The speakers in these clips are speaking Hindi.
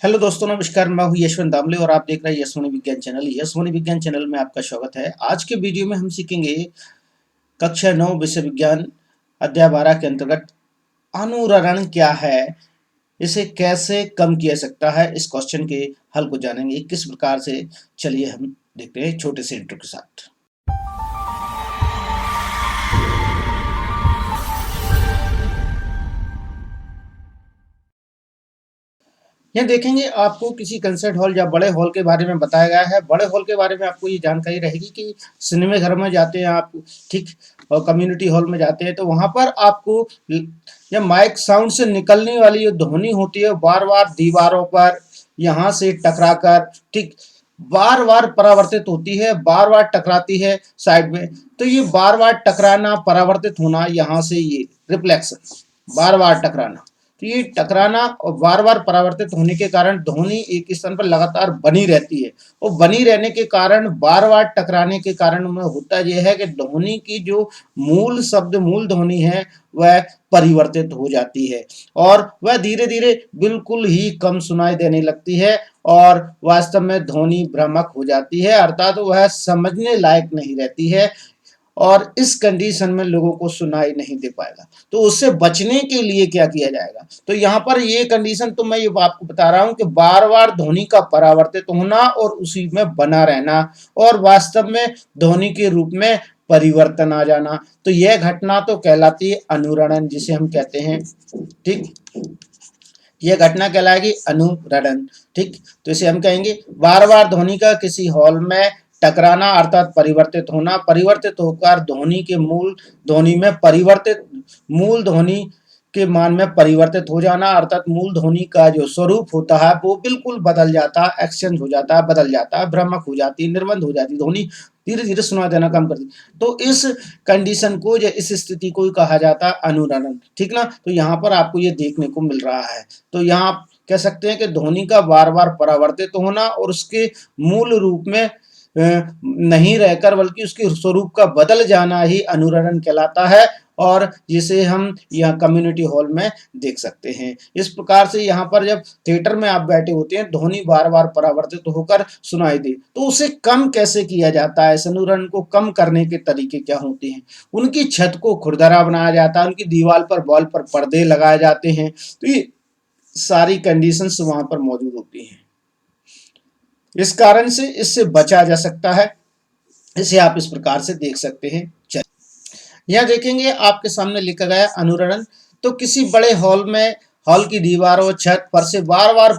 हेलो दोस्तों, नमस्कार। मैं हूं यशवंत दामले और आप देख रहे हैं यशवनी विज्ञान चैनल। यशवनी विज्ञान चैनल में आपका स्वागत है। आज के वीडियो में हम सीखेंगे कक्षा 9 विषय विज्ञान अध्याय 12 के अंतर्गत अनुरणन क्या है, इसे कैसे कम किया सकता है। इस क्वेश्चन के हल को जानेंगे किस प्रकार से। चलिए हम देखते हैं छोटे से इंट्रो के साथ। यहाँ देखेंगे आपको किसी कंसर्ट हॉल या बड़े हॉल के बारे में बताया गया है। बड़े हॉल के बारे में आपको ये जानकारी रहेगी कि सिनेमा घर में जाते हैं आप, ठीक, और कम्युनिटी हॉल में जाते हैं तो वहां पर आपको या माइक साउंड से निकलने वाली जो ध्वनि होती है बार बार दीवारों पर यहाँ से टकराकर, ठीक, बार बार परावर्तित होती है, बार बार टकराती है साइड में। तो ये बार बार टकराना, परावर्तित होना, यहाँ से ये रिफ्लेक्शन, बार बार टकराना, तो ये टकराना और बार बार परावर्तित होने के कारण ध्वनि एक स्थान पर लगातार बनी रहती है। और बनी रहने के कारण, बार बार टकराने के कारण में होता यह है कि ध्वनि की जो मूल शब्द, मूल ध्वनि है वह परिवर्तित हो जाती है और वह धीरे धीरे बिल्कुल ही कम सुनाई देने लगती है और वास्तव में ध्वनि भ्रामक हो जाती है, अर्थात वह समझने लायक नहीं रहती है और इस कंडीशन में लोगों को सुनाई नहीं दे पाएगा। तो उससे बचने के लिए क्या किया जाएगा? तो यहाँ पर ये कंडीशन तो मैं ये आपको बता रहा हूँ कि बार बार ध्वनि का परावर्तित होना और उसी में बना रहना और वास्तव में ध्वनि के रूप में परिवर्तन आ जाना, तो यह घटना तो कहलाती है अनुरणन, जिसे हम कहते हैं, ठीक। यह घटना कहलाएगी अनुरणन, ठीक। तो इसे हम कहेंगे बार बार ध्वनि का किसी हॉल में टकराना अर्थात परिवर्तित होना, परिवर्तित होकर ध्वनि के मूल ध्वनि में परिवर्तित, मूल ध्वनि के मान में परिवर्तित हो जाना, अर्थात मूल ध्वनि का जो स्वरूप होता है वो बिल्कुल बदल जाता है, एक्सचेंज हो जाता है, बदल जाता है, भ्रामक हो जाती है, निर्बंध हो जाती है, ध्वनि धीरे धीरे सुनाई देना कम करती। तो इस कंडीशन को या इस स्थिति को कहा जाता है अनुरणन, ठीक ना। तो यहाँ पर आपको ये देखने को मिल रहा है। तो यहाँ आप कह सकते हैं कि ध्वनि का बार बार परावर्तित होना और उसके मूल रूप में नहीं रहकर बल्कि उसके स्वरूप का बदल जाना ही अनुरणन कहलाता है और जिसे हम यहाँ कम्युनिटी हॉल में देख सकते हैं। इस प्रकार से यहाँ पर जब थिएटर में आप बैठे होते हैं, ध्वनि बार बार परावर्तित होकर सुनाई दे, तो उसे कम कैसे किया जाता है? अनुरणन को कम करने के तरीके क्या होते हैं? उनकी छत को खुरदरा बनाया जाता है, उनकी दीवार पर, वॉल पर पर्दे लगाए जाते हैं। तो ये सारी कंडीशंस वहां पर मौजूद होती हैं। इस कारण से इससे बचा जा सकता है। इसे आप इस प्रकार से देख सकते हैं। चलिए यह देखेंगे आपके सामने लिखा गया अनुरणन। तो किसी बड़े हॉल में, हॉल की दीवारों, छत पर से बार बार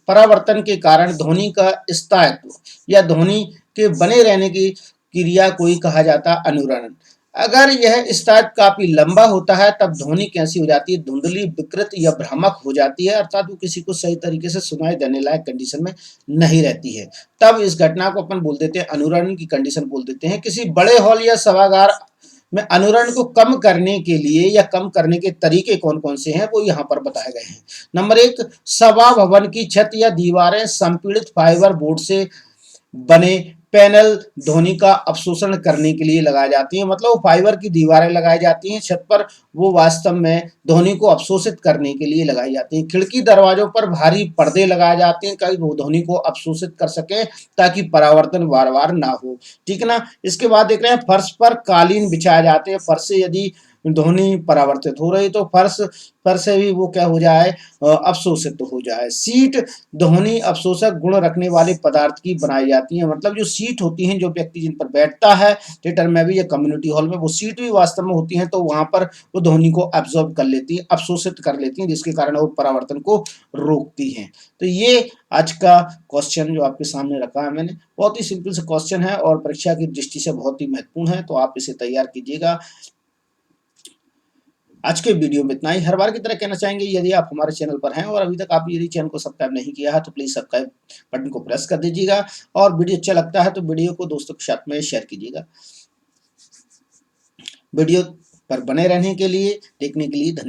परावर्तन के कारण ध्वनि का स्थायित्व या ध्वनि के बने रहने की क्रिया को ही कहा जाता है अनुरणन। अगर यह स्थायित्व काफी लंबा होता है तब ध्वनि कैसी हो जाती है? धुंधली, विकृत या भ्रामक हो जाती है, अर्थात वो किसी को सही तरीके से सुनाई देने लायक कंडीशन में नहीं रहती है। तब इस घटना को अपन बोल देते हैं अनुरणन की कंडीशन बोल देते हैं। किसी बड़े हॉल या सभागार में अनुरणन को कम करने के लिए या कम करने के तरीके कौन कौन से हैं वो यहाँ पर बताए गए हैं। नंबर 1, सभा भवन की छत या दीवारें संपीड़ित फाइबर बोर्ड से बने पैनल ध्वनि का अवशोषण करने के लिए लगाई जाती हैं। मतलब वो फाइबर की दीवारें लगाई जाती हैं छत पर, वो वास्तव में ध्वनि को अवशोषित करने के लिए लगाई जाती हैं। खिड़की दरवाजों पर भारी पर्दे लगाए जाते हैं ताकि वो ध्वनि को अवशोषित कर सके, ताकि परावर्तन बार बार ना हो, ठीक है ना। इसके बाद देख रहे हैं फर्श पर कालीन बिछाए जाते हैं। फर्श से यदि ध्वनि परावर्तित हो रही तो फर्श पर से भी वो क्या हो जाए, अवशोषित हो जाए। सीट ध्वनि अवशोषक गुण रखने वाले पदार्थ की बनाई जाती है। मतलब जो सीट होती हैं, जो व्यक्ति जिन पर बैठता है थिएटर में भी या कम्युनिटी हॉल में, वो सीट भी वास्तव में होती हैं, तो वहां पर वो ध्वनि को एब्जॉर्ब कर लेती है, अवशोषित कर लेती हैं, जिसके कारण वो परावर्तन को रोकती हैं। तो ये आज का क्वेश्चन जो आपके सामने रखा है मैंने, बहुत ही सिंपल से क्वेश्चन है और परीक्षा की दृष्टि से बहुत ही महत्वपूर्ण है, तो आप इसे तैयार कीजिएगा। आज के वीडियो में इतना ही। हर बार की तरह कहना चाहेंगे, यदि आप हमारे चैनल पर हैं और अभी तक आप यदि चैनल को सब्सक्राइब नहीं किया है तो प्लीज सब्सक्राइब बटन को प्रेस कर दीजिएगा और वीडियो अच्छा लगता है तो वीडियो को दोस्तों के साथ में शेयर कीजिएगा। वीडियो पर बने रहने के लिए, देखने के लिए धन्यवाद।